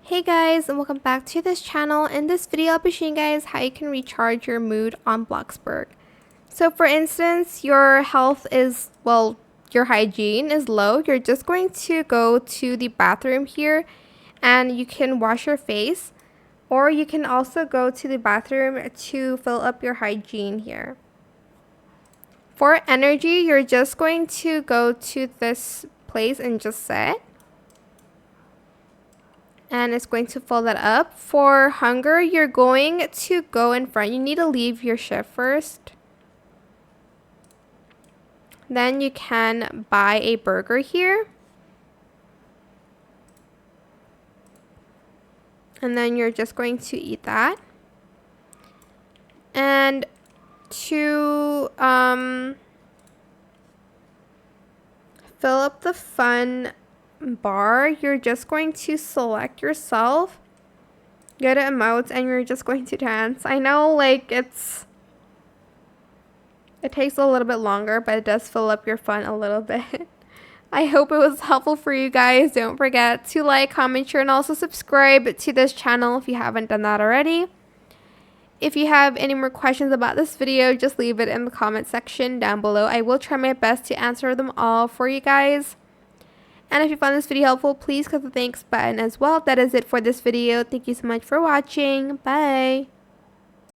Hey guys, and welcome back to this channel. In this video, I'll be showing you guys how you can recharge your mood on Bloxburg. So for instance, your health is, your hygiene is low. You're just going to go to the bathroom here and you can wash your face. Or you can also go to the bathroom to fill up your hygiene here. For energy, you're just going to go to this place and just set. And it's going to fill that up. For hunger, you're going to go in front. You need to leave your shift first. Then you can buy a burger here. And then you're just going to eat that. And to fill up the fun bar, you're just going to select yourself, go to emotes, and you're just going to dance. I know, like, it takes a little bit longer, but it does fill up your fun a little bit. I hope it was helpful for you guys. Don't forget to like, comment, share, and also subscribe to this channel if you haven't done that already. If you have any more questions about this video, just leave it in the comment section down below. I will try my best to answer them all for you guys. And if you found this video helpful, please click the thanks button as well. That is it for this video. Thank you so much for watching. Bye.